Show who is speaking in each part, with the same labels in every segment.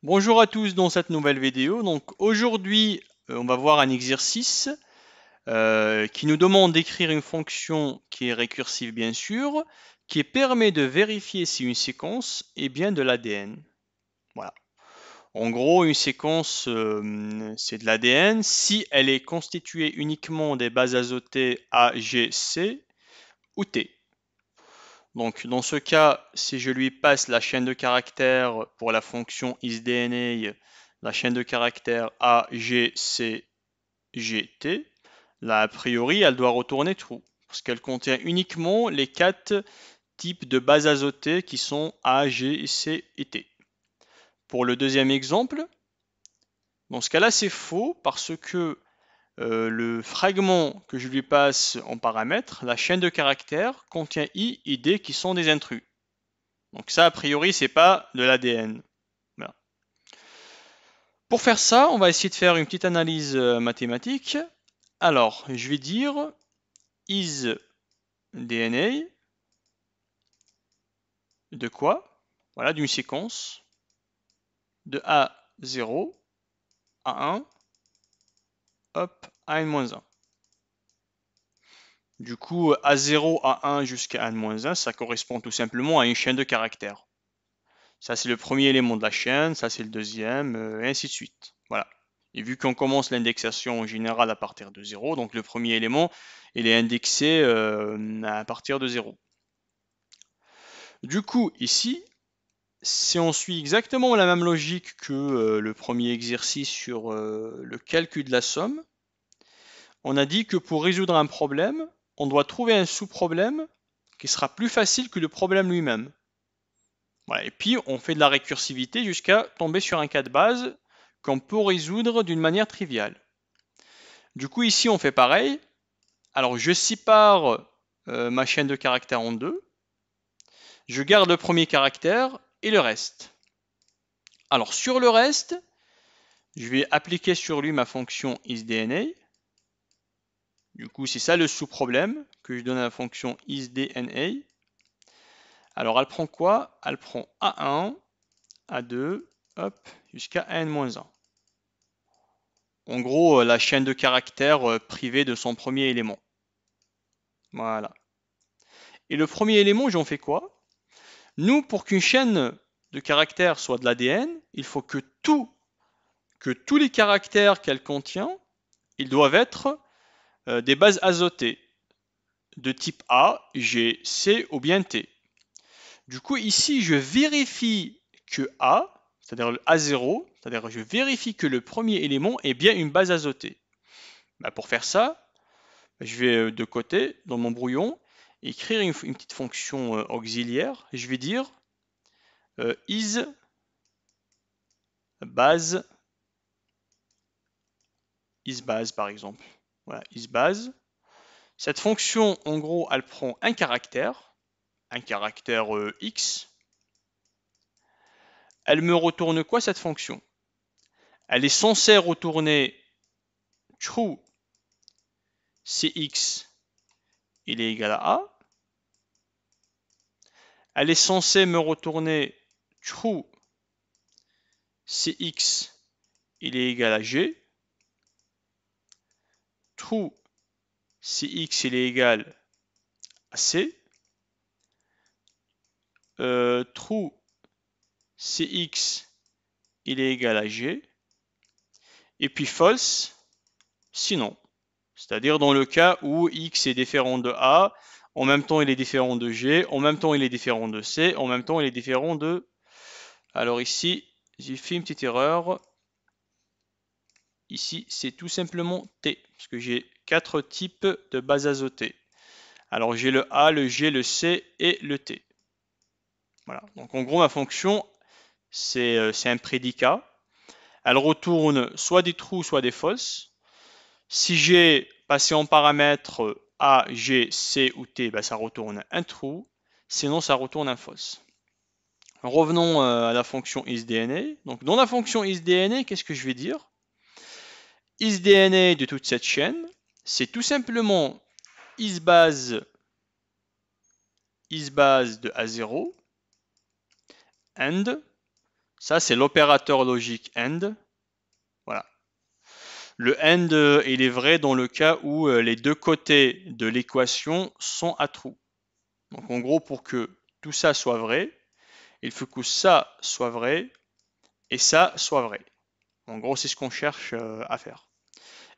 Speaker 1: Bonjour à tous dans cette nouvelle vidéo. Donc aujourd'hui, on va voir un exercice qui nous demande d'écrire une fonction qui est récursive bien sûr, qui permet de vérifier si une séquence est bien de l'ADN. Voilà. En gros, une séquence, c'est de l'ADN si elle est constituée uniquement des bases azotées A, G, C ou T. Donc dans ce cas, si je lui passe la chaîne de caractères pour la fonction isDNA, la chaîne de caractères A, G, C, G, T, là a priori elle doit retourner true, parce qu'elle contient uniquement les 4 types de bases azotées qui sont A, G, C et T. Pour le deuxième exemple, dans ce cas-là c'est faux parce que le fragment que je lui passe en paramètre, la chaîne de caractères, contient I et D qui sont des intrus. Donc ça, a priori, c'est pas de l'ADN. Voilà. Pour faire ça, on va essayer de faire une petite analyse mathématique. Alors, je vais dire is DNA de quoi? Voilà, d'une séquence de A0 à 1, hop, à n-1. Du coup, A0 à 1 jusqu'à n-1, ça correspond tout simplement à une chaîne de caractères. Ça, c'est le premier élément de la chaîne, ça, c'est le deuxième, et ainsi de suite. Voilà. Et vu qu'on commence l'indexation en général à partir de 0, donc le premier élément, il est indexé à partir de 0. Du coup, ici, si on suit exactement la même logique que le premier exercice sur le calcul de la somme, on a dit que pour résoudre un problème, on doit trouver un sous-problème qui sera plus facile que le problème lui-même. Voilà. Et puis, on fait de la récursivité jusqu'à tomber sur un cas de base qu'on peut résoudre d'une manière triviale. Du coup, ici, on fait pareil. Alors, je sépare ma chaîne de caractères en deux. Je garde le premier caractère et le reste. Alors, sur le reste, je vais appliquer sur lui ma fonction isDNA. Du coup, c'est ça le sous-problème que je donne à la fonction isDNA. Alors, elle prend quoi? Elle prend A1, A2, hop, jusqu'à n-1. En gros, la chaîne de caractères privée de son premier élément. Voilà. Et le premier élément, j'en fais quoi? Nous, pour qu'une chaîne de caractères soit de l'ADN, il faut que tous les caractères qu'elle contient, ils doivent être des bases azotées de type A, G, C ou bien T. Du coup, ici, je vérifie que A, c'est-à-dire le A0, c'est-à-dire je vérifie que le premier élément est bien une base azotée. Bah, pour faire ça, je vais de côté, dans mon brouillon, écrire une petite fonction auxiliaire. Je vais dire is base par exemple. Voilà, isBase. Cette fonction, en gros, elle prend un caractère X. Elle me retourne quoi cette fonction? Elle est censée retourner true si X il est égal à A. Elle est censée me retourner true si X il est égal à G. True si X il est égal à C. True si X il est égal à G. Et puis false sinon. C'est-à-dire dans le cas où X est différent de A, en même temps il est différent de G, en même temps il est différent de C, en même temps il est différent de... Alors ici, j'ai fait une petite erreur. Ici, c'est tout simplement T, parce que j'ai 4 types de bases azotées. Alors j'ai le A, le G, le C et le T. Voilà, donc en gros ma fonction, c'est un prédicat. Elle retourne soit des true, soit des false. Si j'ai passé en paramètre A, G, C ou T, ben ça retourne un true, sinon ça retourne un false. Revenons à la fonction isDNA. Donc dans la fonction isDNA, qu'est-ce que je vais dire? IsDNA de toute cette chaîne, c'est tout simplement isBase de A0 and Ça, c'est l'opérateur logique AND. Voilà. Le AND, il est vrai dans le cas où les deux côtés de l'équation sont à true. Donc en gros, pour que tout ça soit vrai, il faut que ça soit vrai et ça soit vrai. En gros, c'est ce qu'on cherche à faire.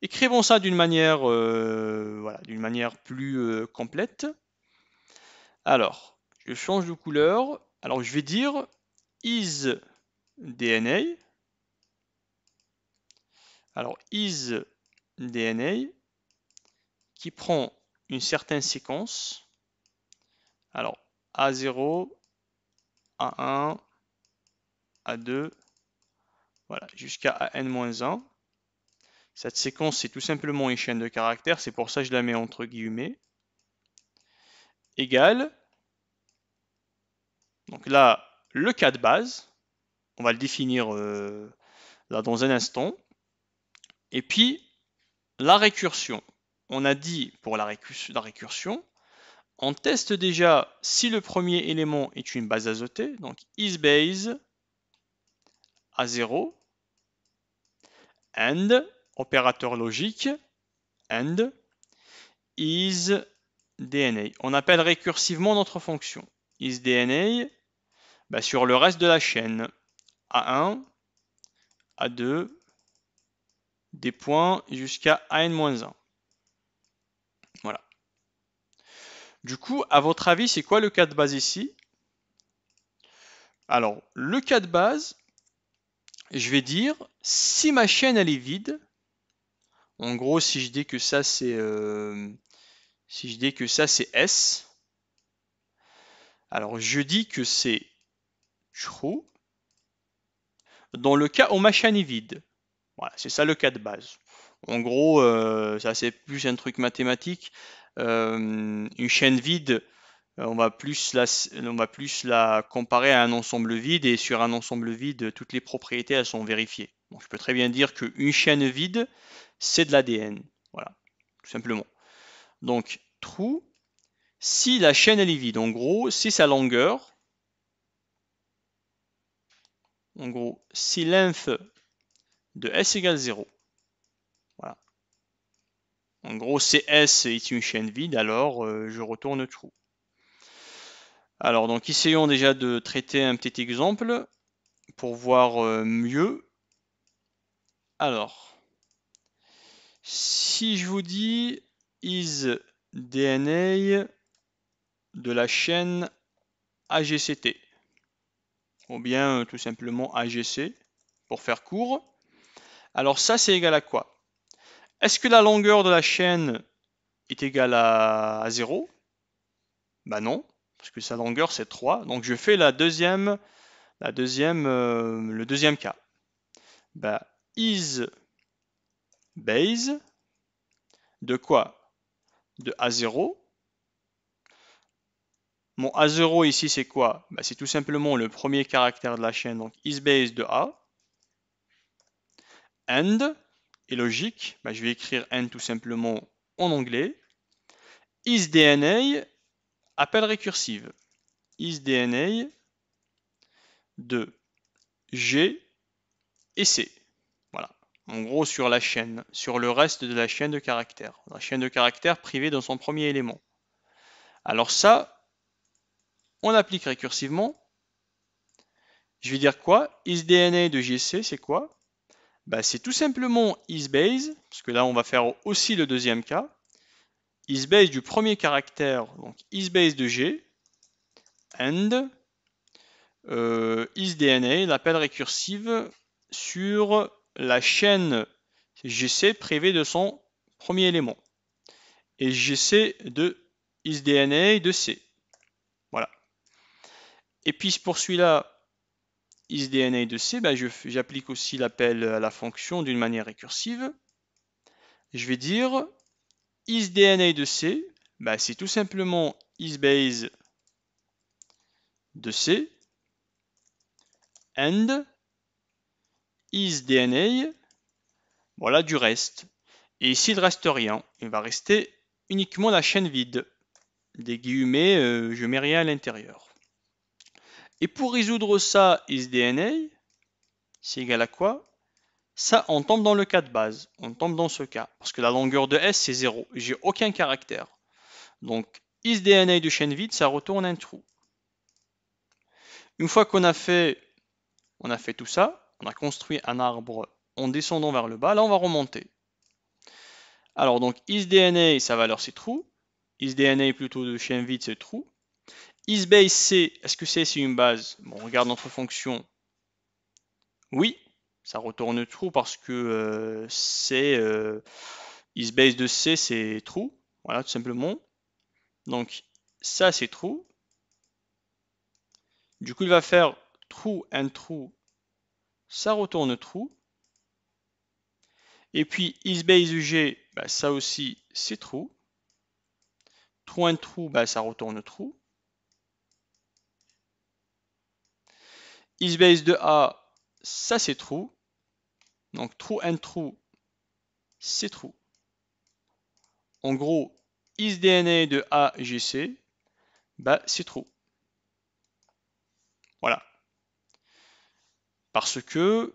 Speaker 1: Écrivons ça d'une manière, voilà, d'une manière plus complète. Alors, je change de couleur. Alors, je vais dire is DNA. Alors, is DNA qui prend une certaine séquence. Alors, A0, A1, A2, voilà, jusqu'à AN-1. Cette séquence, c'est tout simplement une chaîne de caractères, c'est pour ça que je la mets entre guillemets. Égale, donc là, le cas de base, on va le définir là dans un instant. Et puis, la récursion. On a dit pour la récursion, on teste déjà si le premier élément est une base azotée, donc isBase A0, and, opérateur logique, and, isDNA. On appelle récursivement notre fonction. IsDNA, bah, sur le reste de la chaîne, A1, A2, des points jusqu'à AN-1. Voilà. Du coup, à votre avis, c'est quoi le cas de base ici? Alors, le cas de base, je vais dire, si ma chaîne elle est vide, en gros, si je dis que ça c'est S, alors je dis que c'est true dans le cas où ma chaîne est vide. Voilà, c'est ça le cas de base. En gros, ça c'est plus un truc mathématique. Une chaîne vide, on va plus la comparer à un ensemble vide, et sur un ensemble vide, toutes les propriétés elles sont vérifiées. Donc, je peux très bien dire qu'une chaîne vide, c'est de l'ADN. Voilà, tout simplement. Donc, true, si la chaîne elle est vide, en gros, si sa longueur, en gros, si length de S égale 0, voilà. En gros, si S est une chaîne vide, alors je retourne true. Alors, donc, essayons déjà de traiter un petit exemple pour voir mieux. Alors, si je vous dis is DNA de la chaîne AGCT, ou bien tout simplement AGC, pour faire court, alors ça c'est égal à quoi? Est-ce que la longueur de la chaîne est égale à 0? Bah non, parce que sa longueur c'est 3, donc je fais le deuxième cas. Bah, is base de quoi? De A0. Mon A0 ici c'est quoi? Bah, c'est tout simplement le premier caractère de la chaîne, donc isBase de A. And, et logique, bah, je vais écrire and tout simplement en anglais. isDNA, appel récursive. isDNA de G et C. Voilà. En gros, sur la chaîne, sur le reste de la chaîne de caractères. La chaîne de caractères privée dans son premier élément. Alors ça, on l'applique récursivement. Je vais dire quoi? isDNA de GC, c'est quoi? Bah, c'est tout simplement isBase, parce que là, on va faire aussi le deuxième cas. IsBase du premier caractère, donc isBase de G, and isDNA, l'appel récursive sur la chaîne GC privée de son premier élément. Et GC de isDNA de C. Voilà. Et puis pour celui-là, isDNA de C, bah, j'applique aussi l'appel à la fonction d'une manière récursive. Je vais dire isDNA de C, bah, c'est tout simplement isBase de C and isDNA, voilà du reste. Et ici, il ne reste rien. Il va rester uniquement la chaîne vide. Des guillemets, je mets rien à l'intérieur. Et pour résoudre ça, isDNA, c'est égal à quoi? Ça, on tombe dans le cas de base. On tombe dans ce cas. Parce que la longueur de S, c'est 0. J'ai aucun caractère. Donc, isDNA de chaîne vide, ça retourne un trou. Une fois qu'on a fait tout ça, on a construit un arbre en descendant vers le bas. Là, on va remonter. Alors, donc, isDNA, sa valeur, c'est true. IsDNA plutôt de chaîne vide, c'est true. IsBase C, est-ce que c'est une base? Bon, on regarde notre fonction. Oui, ça retourne true parce que isBase de C, c'est true. Voilà, tout simplement. Donc, ça, c'est true. Du coup, il va faire true and true. Ça retourne true. Et puis, isBase UG, bah, ça aussi, c'est true. True and true, bah, ça retourne true. IsBase de A, ça c'est true. Donc, true and true, c'est true. En gros, isDNA de AGC, bah, c'est true. Voilà. Parce que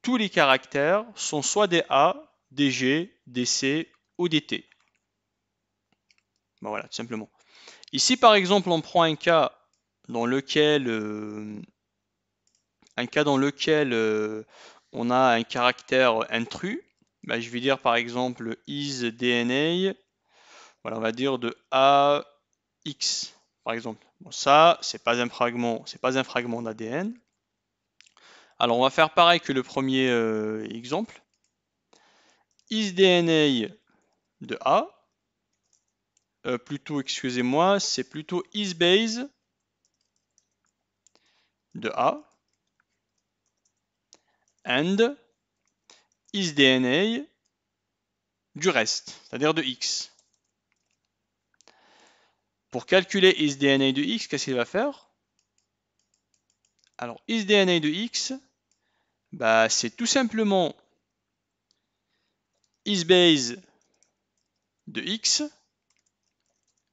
Speaker 1: tous les caractères sont soit des A, des G, des C ou des T. Ben voilà, tout simplement. Ici, par exemple, on prend un cas dans lequel, on a un caractère intrus. Ben, je vais dire par exemple isDNA, voilà, on va dire de AX, par exemple. Bon, ça, c'est pas un fragment d'ADN. Alors, on va faire pareil que le premier exemple. isDNA de A, plutôt, excusez-moi, c'est plutôt isBase de A and isDNA du reste, c'est-à-dire de X. Pour calculer isDNA de X, qu'est-ce qu'il va faire? Alors, isDNA de X, bah, c'est tout simplement isBase de X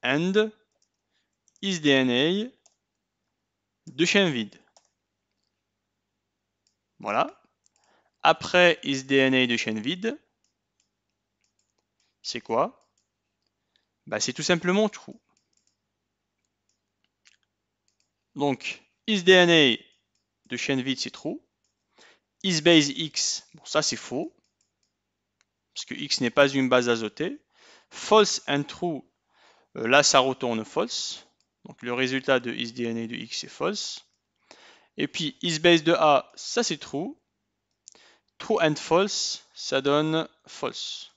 Speaker 1: and isDNA de chaîne vide. Voilà. Après isDNA de chaîne vide, c'est quoi? Bah, c'est tout simplement true. Donc, isDNA de chaîne vide, c'est true. Isbase X, bon, ça c'est faux, parce que X n'est pas une base azotée. False and true, là ça retourne false. Donc le résultat de isDNA de X c'est false. Et puis isBase de A, ça c'est true. True and false, ça donne false.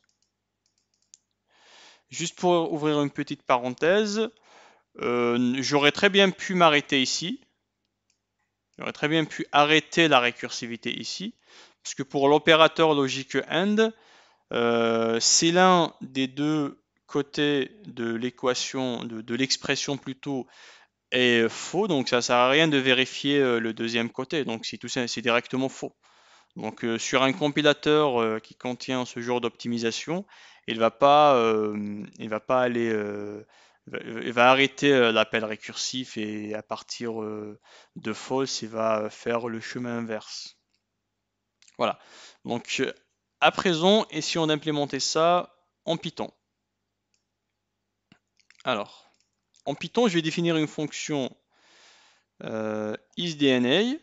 Speaker 1: Juste pour ouvrir une petite parenthèse, j'aurais très bien pu m'arrêter ici. J'aurais très bien pu arrêter la récursivité ici. Parce que pour l'opérateur logique AND, c'est l'un des deux côtés de l'équation, de l'expression plutôt, est faux. Donc ça ne sert à rien de vérifier le deuxième côté. Donc c'est directement faux. Donc sur un compilateur qui contient ce genre d'optimisation, il va pas aller, il va arrêter l'appel récursif et à partir de false, il va faire le chemin inverse. Voilà. Donc à présent, essayons d'implémenter ça en Python. Alors, en Python, je vais définir une fonction isDNA.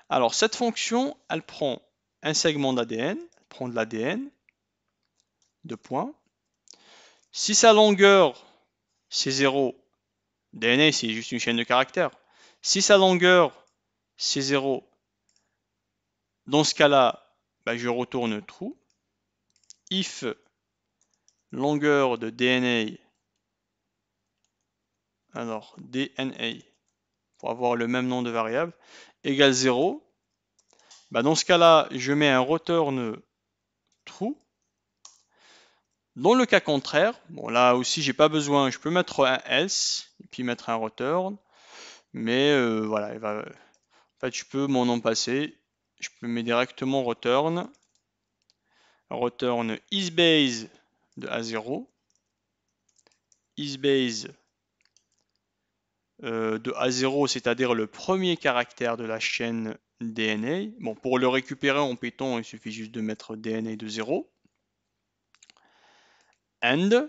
Speaker 1: Alors, cette fonction, elle prend un segment d'ADN, prend de l'ADN, deux points. Si sa longueur, c'est 0, DNA, c'est juste une chaîne de caractères. Si sa longueur, c'est 0, dans ce cas-là, bah, je retourne true. If longueur de DNA, alors DNA, pour avoir le même nom de variable, égale 0, bah, dans ce cas-là, je mets un return true. Dans le cas contraire, bon là aussi j'ai pas besoin, je peux mettre un else et puis mettre un return, mais voilà, en fait je peux m'en en passer, je peux mettre directement return isBase de A0, isBase de A0, c'est-à-dire le premier caractère de la chaîne DNA. Bon, pour le récupérer en Python, il suffit juste de mettre DNA de 0. And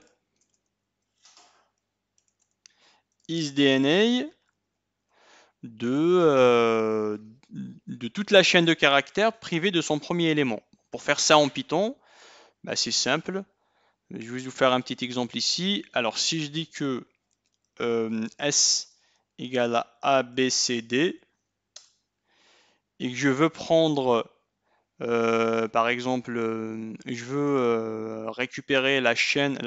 Speaker 1: isDNA de toute la chaîne de caractères privée de son premier élément. Pour faire ça en Python, bah, c'est simple. Je vais vous faire un petit exemple ici. Alors, si je dis que S égale à A, B, C, D, et que je veux prendre, par exemple, je veux récupérer la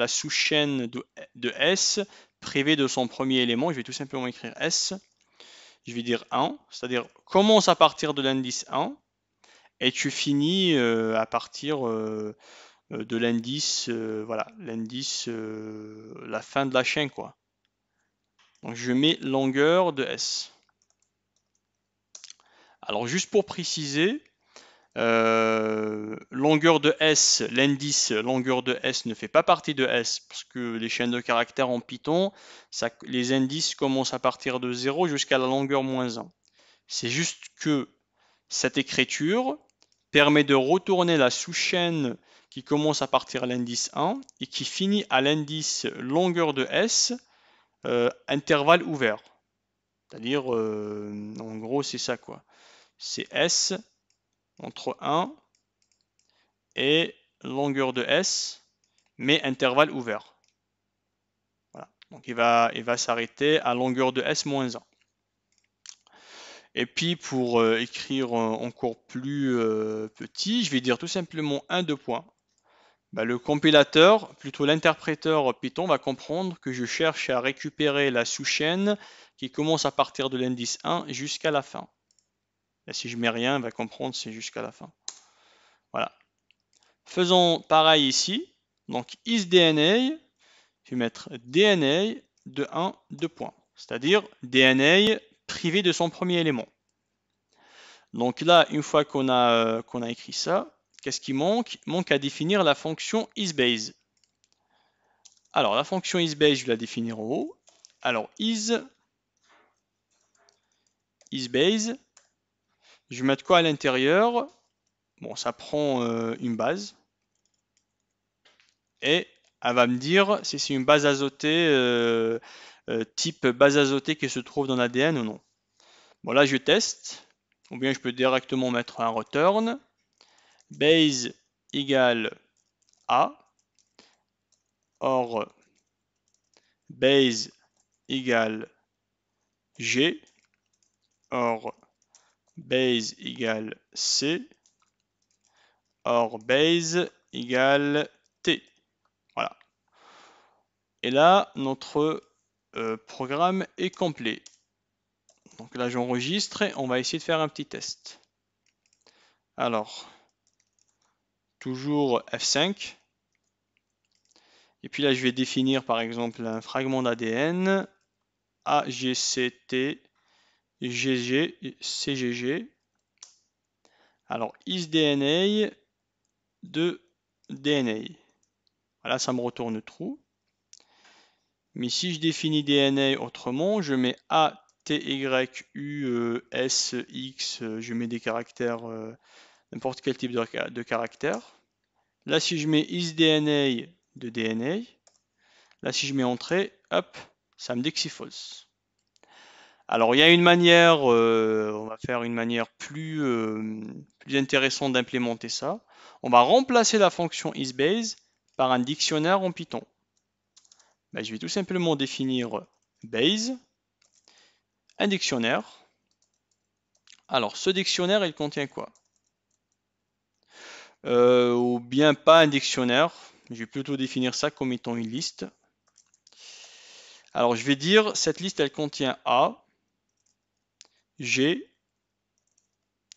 Speaker 1: sous-chaîne de S privée de son premier élément, je vais tout simplement écrire S. Je vais dire 1, c'est-à-dire commence à partir de l'indice 1 et tu finis à partir de l'indice, voilà, l'indice, la fin de la chaîne, quoi. Donc je mets longueur de S. Alors juste pour préciser, longueur de S, l'indice longueur de S ne fait pas partie de S parce que les chaînes de caractères en Python, les indices commencent à partir de 0 jusqu'à la longueur moins 1. C'est juste que cette écriture permet de retourner la sous-chaîne qui commence à partir de l'indice 1 et qui finit à l'indice longueur de S, intervalle ouvert. C'est-à-dire, en gros, c'est ça, quoi. C'est S entre 1 et longueur de S, mais intervalle ouvert. Voilà. Donc il va s'arrêter à longueur de S moins 1. Et puis pour écrire encore plus petit, je vais dire tout simplement 1, 2 points. Bah, le compilateur, plutôt l'interpréteur Python, va comprendre que je cherche à récupérer la sous-chaîne qui commence à partir de l'indice 1 jusqu'à la fin. Et si je mets rien, il va comprendre c'est jusqu'à la fin. Voilà. Faisons pareil ici. Donc isDNA, je vais mettre DNA de 1, 2 points. C'est-à-dire DNA privé de son premier élément. Donc là, une fois qu'on a écrit ça, qu'est-ce qui manque? Il manque à définir la fonction isBase. Alors, la fonction isBase, je vais la définir en haut. Alors, isBase, je vais mettre quoi à l'intérieur? Bon, ça prend une base. Et elle va me dire si c'est une base azotée, type base azotée qui se trouve dans l'ADN ou non. Bon, là, je teste. Ou bien je peux directement mettre un return. Base égale A. Or, base égale G. Or, base égale C. Or, base égale T. Voilà. Et là, notre programme est complet. Donc là, j'enregistre et on va essayer de faire un petit test. Alors, toujours F5. Et puis là, je vais définir par exemple un fragment d'ADN, AGCT, GG, CGG. Alors, isDNA de DNA. Voilà, ça me retourne true. Mais si je définis DNA autrement, je mets A, T, Y, U, S, X, je mets des caractères, n'importe quel type de caractère. Là, si je mets isDNA de DNA, là, si je mets entrée, hop, ça me dit que c'est false. Alors, il y a une manière, on va faire une manière plus intéressante d'implémenter ça. On va remplacer la fonction isBase par un dictionnaire en Python. Ben, je vais tout simplement définir base, un dictionnaire. Alors, ce dictionnaire, il contient quoi? Ou bien pas un dictionnaire. Je vais plutôt définir ça comme étant une liste. Alors, je vais dire, cette liste, elle contient A, G,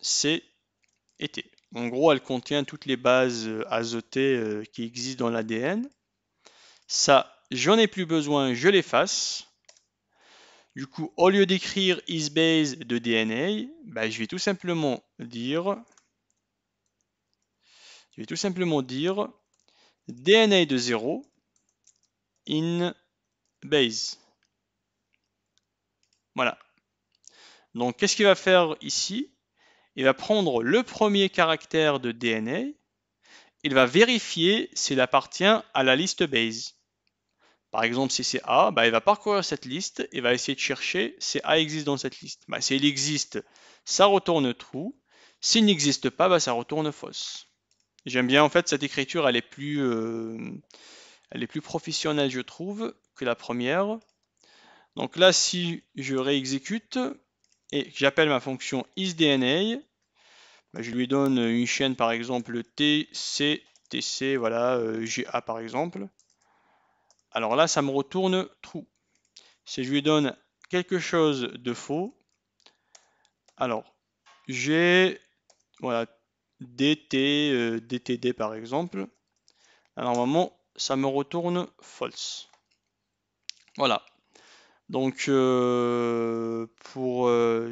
Speaker 1: C et T. En gros, elle contient toutes les bases azotées qui existent dans l'ADN. Ça, j'en ai plus besoin, je l'efface. Du coup, au lieu d'écrire isBase de DNA, ben, je vais tout simplement dire DNA de 0 in base. Voilà. Donc, qu'est-ce qu'il va faire ici? Il va prendre le premier caractère de DNA, il va vérifier s'il appartient à la liste base. Par exemple, si c'est A, bah, il va parcourir cette liste et va essayer de chercher si A existe dans cette liste. Bah, s'il existe, ça retourne true. S'il n'existe pas, bah, ça retourne fausse. J'aime bien en fait cette écriture, elle est plus professionnelle, je trouve, que la première. Donc là, si je réexécute et que j'appelle ma fonction isDNA, bah, je lui donne une chaîne par exemple TC, voilà, GA par exemple. Alors là, ça me retourne true. Si je lui donne quelque chose de faux, alors j'ai voilà, DTD par exemple. Alors, normalement, ça me retourne false. Voilà. Donc,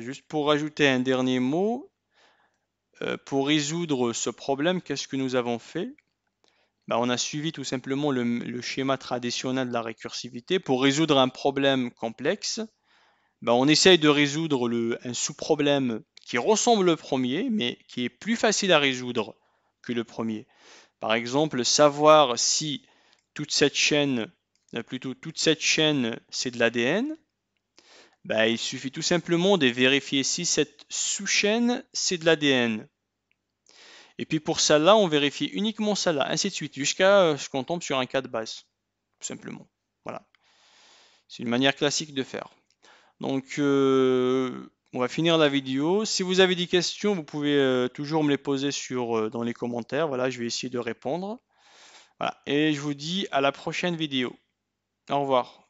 Speaker 1: juste pour rajouter un dernier mot, pour résoudre ce problème, qu'est-ce que nous avons fait? Bah, on a suivi tout simplement le schéma traditionnel de la récursivité. Pour résoudre un problème complexe, bah, on essaye de résoudre un sous-problème qui ressemble au premier, mais qui est plus facile à résoudre que le premier. Par exemple, savoir si toute cette chaîne, toute cette chaîne, c'est de l'ADN, bah, il suffit tout simplement de vérifier si cette sous-chaîne, c'est de l'ADN. Et puis pour celle-là, on vérifie uniquement celle-là, ainsi de suite, jusqu'à ce qu'on tombe sur un cas de base, tout simplement. Voilà. C'est une manière classique de faire. Donc, on va finir la vidéo. Si vous avez des questions, vous pouvez toujours me les poser dans les commentaires. Voilà, je vais essayer de répondre. Voilà. Et je vous dis à la prochaine vidéo. Au revoir.